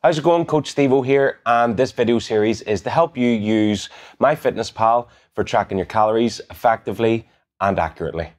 How's it going? Coach Steve-O here, and this video series is to help you use MyFitnessPal for tracking your calories effectively and accurately.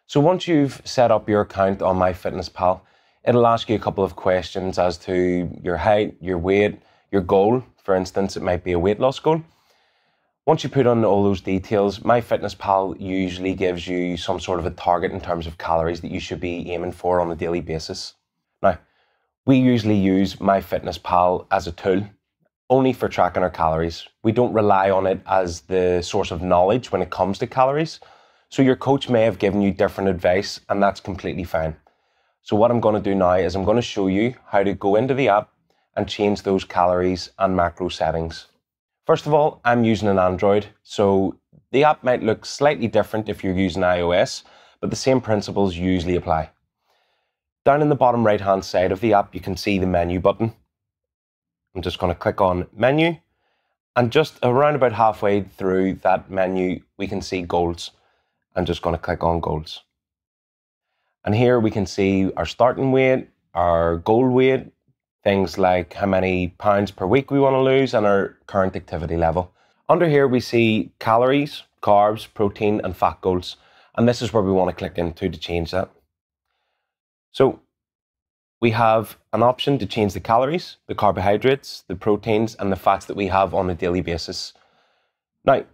So once you've set up your account on MyFitnessPal, it'll ask you a couple of questions as to your height, your weight, your goal. For instance, it might be a weight loss goal. Once you put on all those details, MyFitnessPal usually gives you some sort of a target in terms of calories that you should be aiming for on a daily basis. Now, we usually use MyFitnessPal as a tool only for tracking our calories. We don't rely on it as the source of knowledge when it comes to calories. So your coach may have given you different advice, and that's completely fine. So what I'm going to do now is I'm going to show you how to go into the app and change those calories and macro settings. First of all, I'm using an Android, so the app might look slightly different if you're using iOS, but the same principles usually apply. Down in the bottom right-hand side of the app, you can see the menu button. I'm just going to click on menu, and just around about halfway through that menu, we can see goals. I'm just going to click on goals. And here we can see our starting weight, our goal weight, things like how many pounds per week we want to lose, and our current activity level. Under here we see calories, carbs, protein and fat goals, and this is where we want to click into to change that. So we have an option to change the calories, the carbohydrates, the proteins and the fats that we have on a daily basis. Now,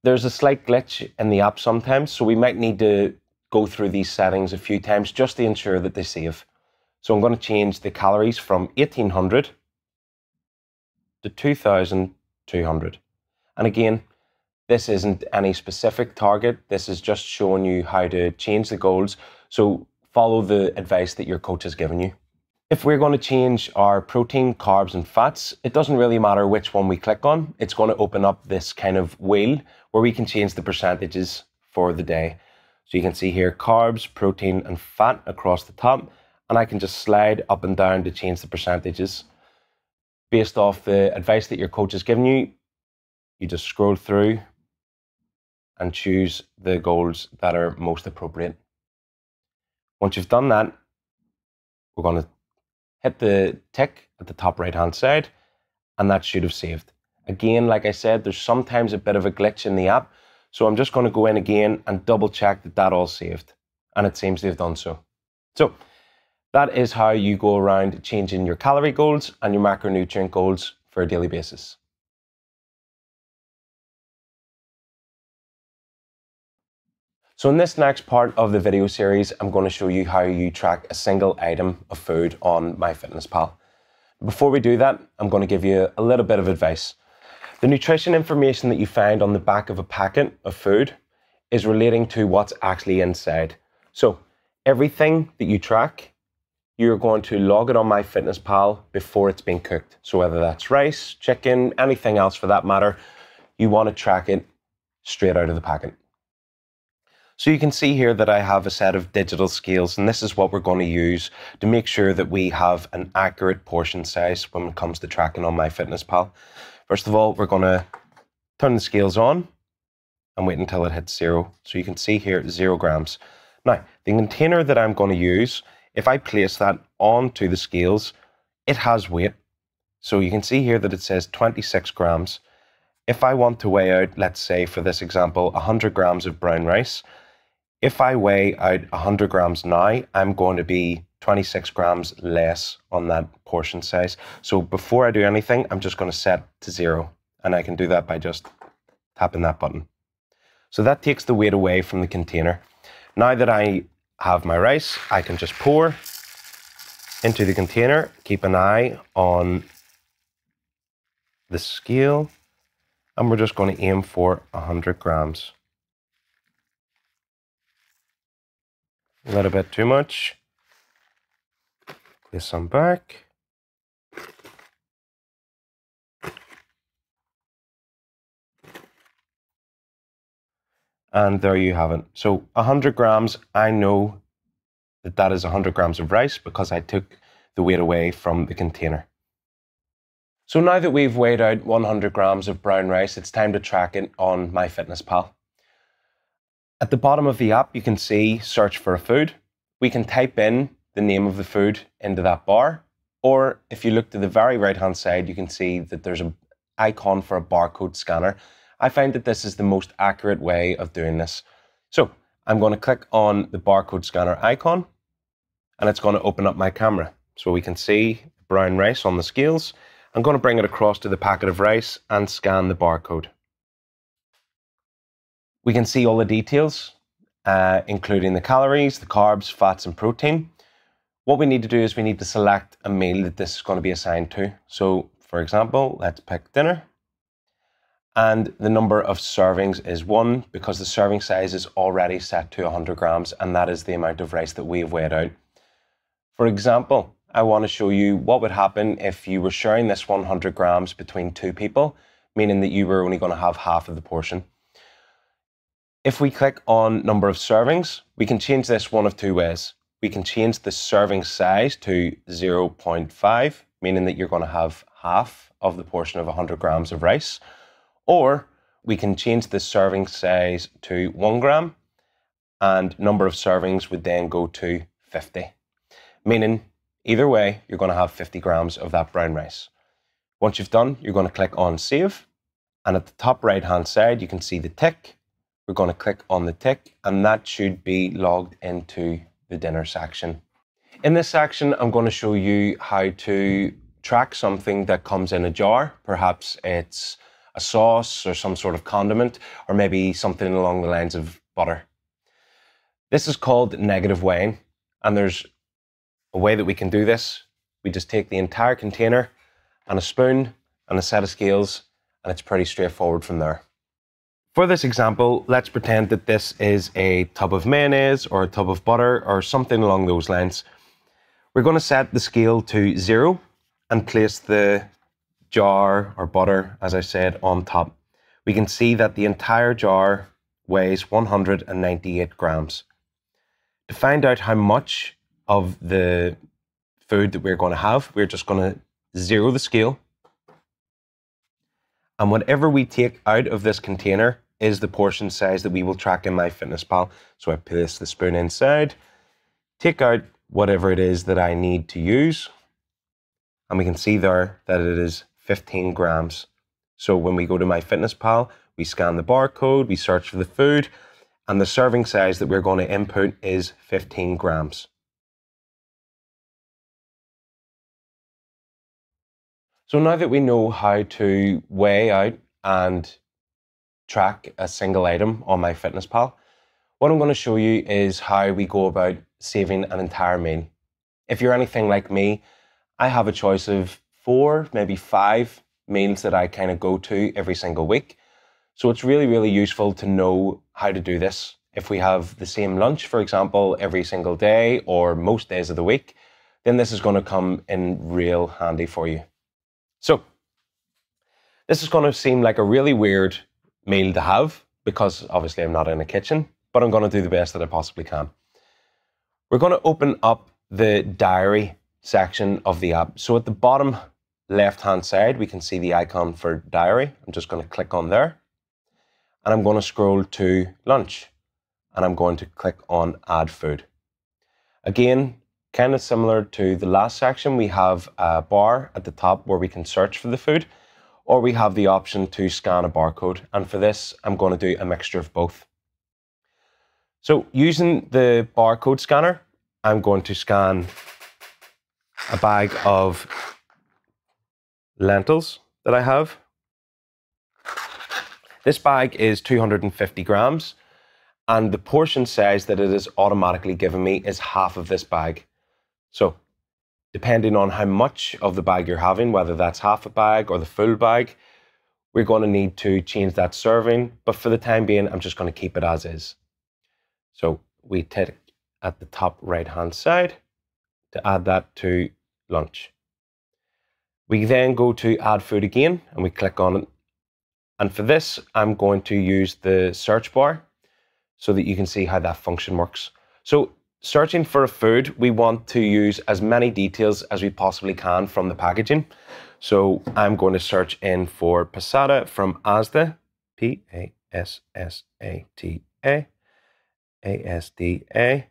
there's a slight glitch in the app sometimes, so we might need to go through these settings a few times just to ensure that they save. So I'm going to change the calories from 1800 to 2200. And again, this isn't any specific target. This is just showing you how to change the goals. So follow the advice that your coach has given you. If we're going to change our protein, carbs and fats, it doesn't really matter which one we click on. It's going to open up this kind of wheel where we can change the percentages for the day. So you can see here carbs, protein and fat across the top. And I can just slide up and down to change the percentages. Based off the advice that your coach has given you, you just scroll through and choose the goals that are most appropriate. Once you've done that, we're going to hit the tick at the top right hand side, and that should have saved. Again, like I said, there's sometimes a bit of a glitch in the app, so I'm just going to go in again and double check that that all saved, and it seems they've done so. So that is how you go around changing your calorie goals and your macronutrient goals for a daily basis. So in this next part of the video series, I'm going to show you how you track a single item of food on MyFitnessPal. Before we do that, I'm going to give you a little bit of advice. The nutrition information that you find on the back of a packet of food is relating to what's actually inside. So everything that you track, you're going to log it on MyFitnessPal before it's been cooked. So whether that's rice, chicken, anything else for that matter, you want to track it straight out of the packet. So you can see here that I have a set of digital scales, and this is what we're going to use to make sure that we have an accurate portion size when it comes to tracking on MyFitnessPal. First of all, we're going to turn the scales on and wait until it hits 0. So you can see here 0 grams. Now, the container that I'm going to use, if I place that onto the scales, it has weight. So you can see here that it says 26 grams. If I want to weigh out, let's say for this example, 100 grams of brown rice, if I weigh out 100 grams now, I'm going to be 26 grams less on that portion size. So before I do anything, I'm just going to set to 0. And I can do that by just tapping that button. So that takes the weight away from the container. Now that I have my rice, I can just pour into the container, keep an eye on the scale, and we're just going to aim for 100 grams. A little bit too much. Place some back. And there you have it. So 100 grams, I know that that is 100 grams of rice because I took the weight away from the container. So now that we've weighed out 100 grams of brown rice, it's time to track it on MyFitnessPal. At the bottom of the app, you can see search for a food. We can type in the name of the food into that bar, or if you look to the very right hand side, you can see that there's an icon for a barcode scanner. I find that this is the most accurate way of doing this. So I'm going to click on the barcode scanner icon, and it's going to open up my camera. So we can see brown rice on the scales. I'm going to bring it across to the packet of rice and scan the barcode. We can see all the details, including the calories, the carbs, fats, and protein. What we need to do is we need to select a meal that this is going to be assigned to. So, for example, let's pick dinner. And the number of servings is 1 because the serving size is already set to 100 grams, and that is the amount of rice that we have weighed out. For example, I want to show you what would happen if you were sharing this 100 grams between 2 people, meaning that you were only going to have half of the portion. If we click on number of servings, we can change this one of 2 ways. We can change the serving size to 0.5, meaning that you're going to have half of the portion of 100 grams of rice. Or we can change the serving size to 1 gram, and number of servings would then go to 50. Meaning, either way, you're going to have 50 grams of that brown rice. Once you've done, you're going to click on Save. And at the top right-hand side, you can see the tick. We're going to click on the tick, and that should be logged into the dinner section. In this section, I'm going to show you how to track something that comes in a jar. Perhaps it's a sauce or some sort of condiment, or maybe something along the lines of butter. This is called negative weighing, and there's a way that we can do this. We just take the entire container and a spoon and a set of scales, and it's pretty straightforward from there. For this example, let's pretend that this is a tub of mayonnaise or a tub of butter or something along those lines. We're going to set the scale to 0 and place the jar or butter, as I said, on top. We can see that the entire jar weighs 198 grams. To find out how much of the food that we're going to have, we're just going to 0 the scale. And whatever we take out of this container is the portion size that we will track in MyFitnessPal. So I place the spoon inside, take out whatever it is that I need to use, and we can see there that it is 15 grams. So when we go to MyFitnessPal, we scan the barcode, we search for the food, and the serving size that we're going to input is 15 grams. So now that we know how to weigh out and track a single item on MyFitnessPal, what I'm going to show you is how we go about saving an entire meal. If you're anything like me, I have a choice of 4, maybe 5 meals that I kind of go to every single week. So it's really, really useful to know how to do this. If we have the same lunch, for example, every single day or most days of the week, then this is going to come in real handy for you. So this is going to seem like a really weird meal to have because obviously I'm not in a kitchen, but I'm going to do the best that I possibly can. We're going to open up the diary section of the app. So at the bottom left-hand side, we can see the icon for diary. I'm just going to click on there, and I'm going to scroll to lunch, and I'm going to click on add food. Again, kind of similar to the last section, we have a bar at the top where we can search for the food, or we have the option to scan a barcode. And for this, I'm going to do a mixture of both. So using the barcode scanner, I'm going to scan a bag of lentils that I have. This bag is 250 grams, and the portion size that it is automatically giving me is half of this bag. So depending on how much of the bag you're having, whether that's half a bag or the full bag, we're going to need to change that serving. But for the time being, I'm just going to keep it as is. So we tick at the top right-hand side to add that to lunch. We then go to add food again, and we click on it. And for this, I'm going to use the search bar so that you can see how that function works. So searching for a food, we want to use as many details as we possibly can from the packaging. So I'm going to search in for passata from Asda, P-A-S-S-A-T-A. ASDA,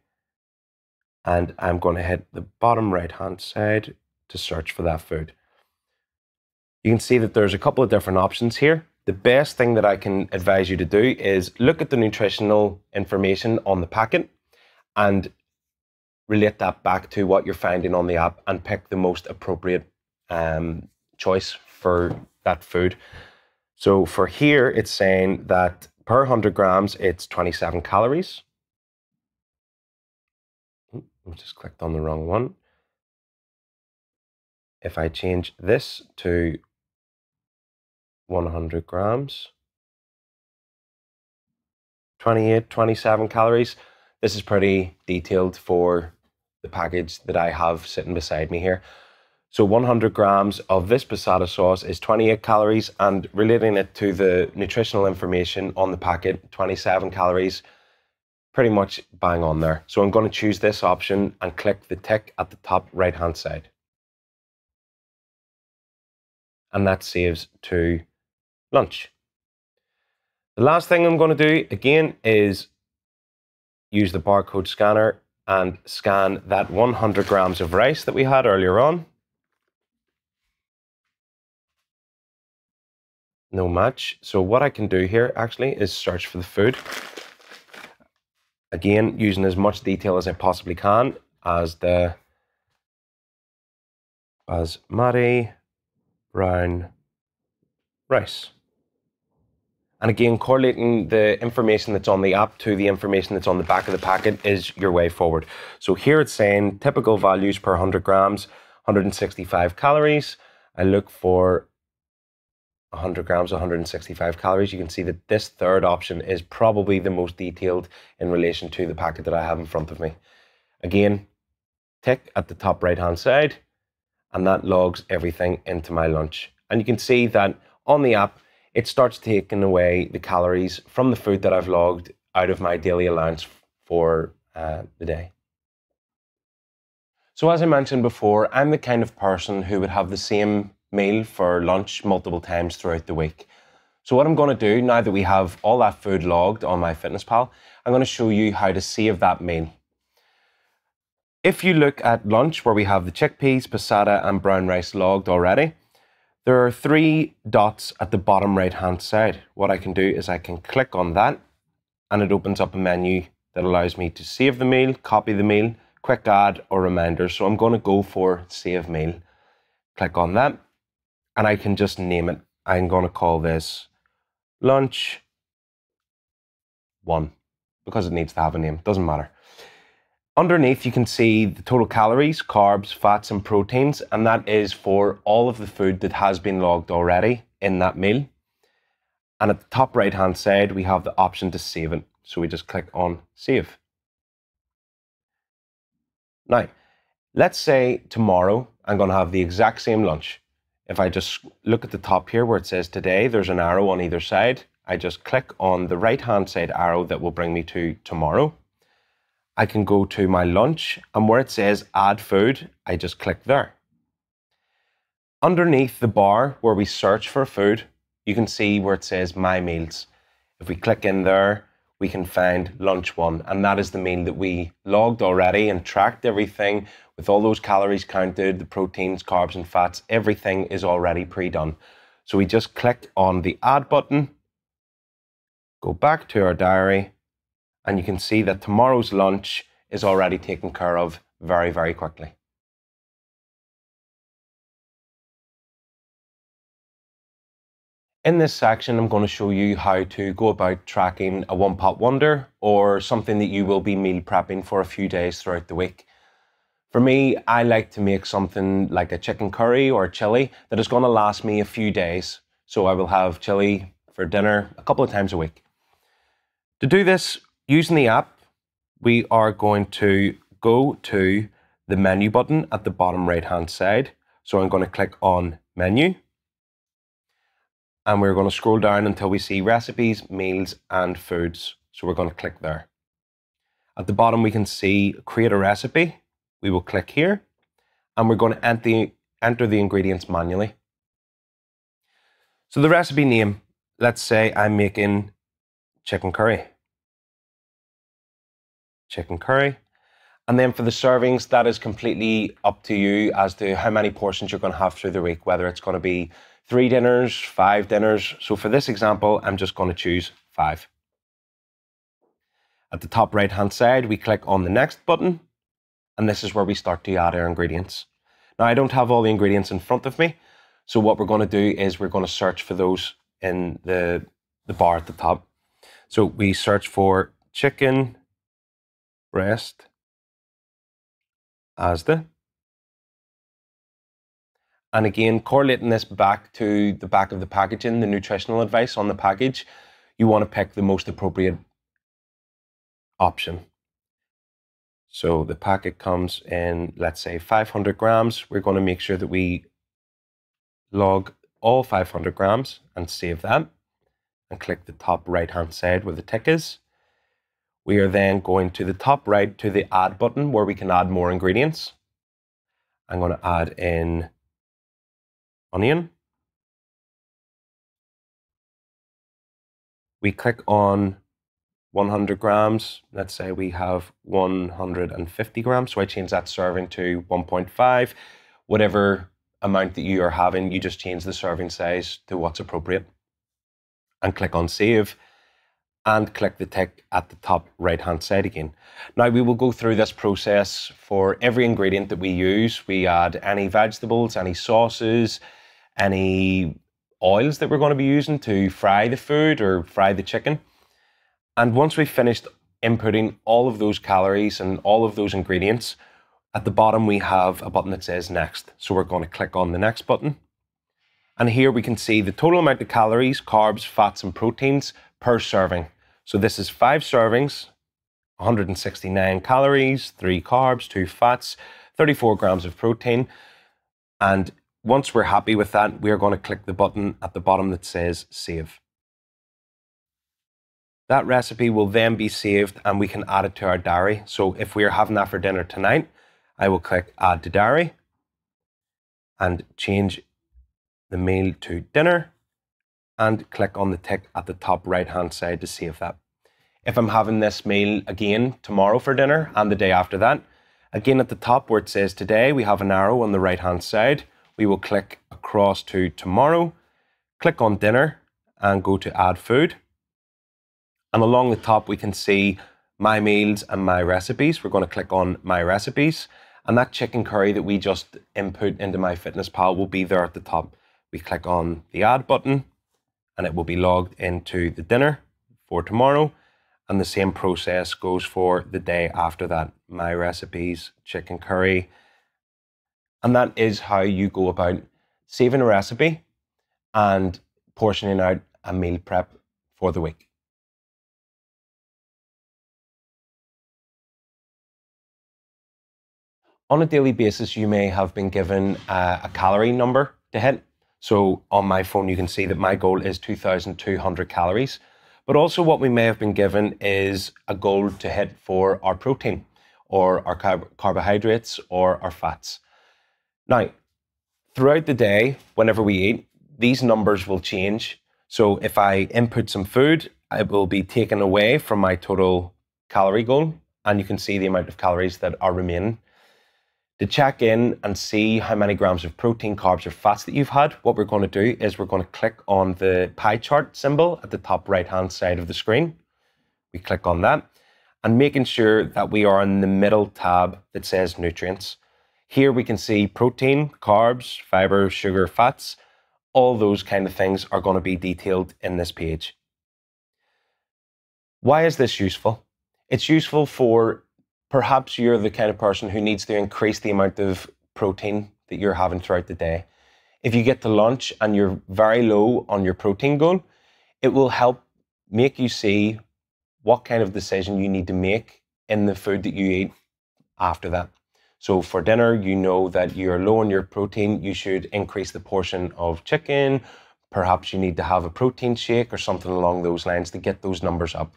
and I'm going to hit the bottom right hand side to search for that food. You can see that there's a couple of different options here. The best thing that I can advise you to do is look at the nutritional information on the packet and relate that back to what you're finding on the app and pick the most appropriate choice for that food. So for here, it's saying that per 100 grams, it's 27 calories. I just clicked on the wrong one. If I change this to 100 grams, 28, 27 calories. This is pretty detailed for the package that I have sitting beside me here. So 100 grams of this passata sauce is 28 calories, and relating it to the nutritional information on the packet, 27 calories, pretty much bang on there. So I'm going to choose this option and click the tick at the top right hand side. And that saves to lunch. The last thing I'm going to do again is use the barcode scanner and scan that 100 grams of rice that we had earlier on. No match. So what I can do here actually is search for the food. Again, using as much detail as I possibly can as the basmati brown rice. And again, correlating the information that's on the app to the information that's on the back of the packet is your way forward. So here it's saying typical values per 100 grams, 165 calories. I look for 100 grams, 165 calories. You can see that this third option is probably the most detailed in relation to the packet that I have in front of me. Again, tick at the top right hand side, and that logs everything into my lunch. And you can see that on the app, it starts taking away the calories from the food that I've logged out of my daily allowance for the day. So as I mentioned before, I'm the kind of person who would have the same meal for lunch multiple times throughout the week. So what I'm going to do, now that we have all that food logged on MyFitnessPal, I'm going to show you how to save that meal. If you look at lunch, where we have the chickpeas, passata and brown rice logged already, there are 3 dots at the bottom right hand side. What I can do is I can click on that and it opens up a menu that allows me to save the meal, copy the meal, quick add or reminder. So I'm going to go for save meal. Click on that and I can just name it. I'm going to call this lunch 1 because it needs to have a name. Doesn't matter. Underneath, you can see the total calories, carbs, fats, and proteins, and that is for all of the food that has been logged already in that meal. And at the top right-hand side, we have the option to save it. So we just click on Save. Now, let's say tomorrow I'm going to have the exact same lunch. If I just look at the top here where it says today, there's an arrow on either side. I just click on the right-hand side arrow that will bring me to tomorrow. I can go to my lunch, and where it says add food, I just click there. Underneath the bar where we search for food, you can see where it says my meals. If we click in there, we can find lunch 1, and that is the meal that we logged already and tracked everything with all those calories counted, the proteins, carbs and fats, everything is already pre-done. So we just click on the add button, go back to our diary, and you can see that tomorrow's lunch is already taken care of very, very quickly. In this section, I'm going to show you how to go about tracking a one-pot wonder or something that you will be meal prepping for a few days throughout the week. For me, I like to make something like a chicken curry or chili that is going to last me a few days. So I will have chili for dinner a couple of times a week. To do this, using the app, we are going to go to the menu button at the bottom right hand side. So I'm going to click on menu and we're going to scroll down until we see recipes, meals and foods. So we're going to click there. At the bottom we can see create a recipe. We will click here and we're going to enter the ingredients manually. So the recipe name, let's say I'm making chicken curry. chicken curry. And then for the servings, that is completely up to you as to how many portions you're going to have through the week, whether it's going to be 3 dinners, 5 dinners. So for this example, I'm just going to choose 5. At the top right hand side, we click on the next button, and this is where we start to add our ingredients. Now, I don't have all the ingredients in front of me, so what we're going to do is we're going to search for those in the bar at the top. So we search for chicken breast asda. And again, correlating this back to the back of the packaging, the nutritional advice on the package, you want to pick the most appropriate option. So the packet comes in, let's say 500 grams. We're going to make sure that we log all 500 grams and save that and click the top right hand side where the tick is. We are then going to the top right to the add button where we can add more ingredients. I'm going to add in onion. We click on 100 grams. Let's say we have 150 grams. So I change that serving to 1.5. Whatever amount that you are having, you just change the serving size to what's appropriate. And click on save. And click the tick at the top right hand side again. Now we will go through this process for every ingredient that we use. We add any vegetables, any sauces, any oils that we're going to be using to fry the food or fry the chicken. And once we've finished inputting all of those calories and all of those ingredients, at the bottom we have a button that says next. So we're going to click on the next button. And here we can see the total amount of calories, carbs, fats and proteins per serving. So this is 5 servings, 169 calories, 3 carbs, 2 fats, 34 grams of protein. And once we're happy with that, we're going to click the button at the bottom that says save. That recipe will then be saved and we can add it to our diary. So if we're having that for dinner tonight, I will click add to diary and change the meal to dinner and click on the tick at the top right hand side to save that. If I'm having this meal again tomorrow for dinner and the day after that, again at the top where it says today, we have an arrow on the right hand side. We will click across to tomorrow, click on dinner and go to add food. And along the top we can see my meals and my recipes. We're going to click on my recipes and that chicken curry that we just input into MyFitnessPal will be there at the top. We click on the add button and it will be logged into the dinner for tomorrow. And the same process goes for the day after that. My recipes, chicken curry. And that is how you go about saving a recipe and portioning out a meal prep for the week. On a daily basis, you may have been given a calorie number to hit. So on my phone, you can see that my goal is 2,200 calories. But also what we may have been given is a goal to hit for our protein or our carbohydrates or our fats. Now, throughout the day, whenever we eat, these numbers will change. So if I input some food, it will be taken away from my total calorie goal. And you can see the amount of calories that are remaining. To check in and see how many grams of protein, carbs, or fats that you've had, what we're going to do is we're going to click on the pie chart symbol at the top right-hand side of the screen. We click on that and making sure that we are in the middle tab that says nutrients. Here we can see protein, carbs, fiber, sugar, fats. All those kind of things are going to be detailed in this page. Why is this useful? It's useful for perhaps you're the kind of person who needs to increase the amount of protein that you're having throughout the day. If you get to lunch and you're very low on your protein goal, it will help make you see what kind of decision you need to make in the food that you eat after that. So for dinner, you know that you're low on your protein, you should increase the portion of chicken. Perhaps you need to have a protein shake or something along those lines to get those numbers up.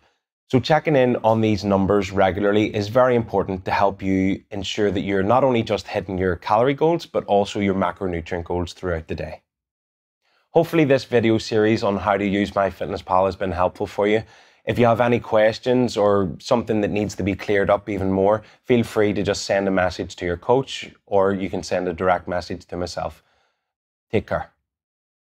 So checking in on these numbers regularly is very important to help you ensure that you're not only just hitting your calorie goals, but also your macronutrient goals throughout the day. Hopefully this video series on how to use MyFitnessPal has been helpful for you. If you have any questions or something that needs to be cleared up even more, feel free to just send a message to your coach, or you can send a direct message to myself. Take care.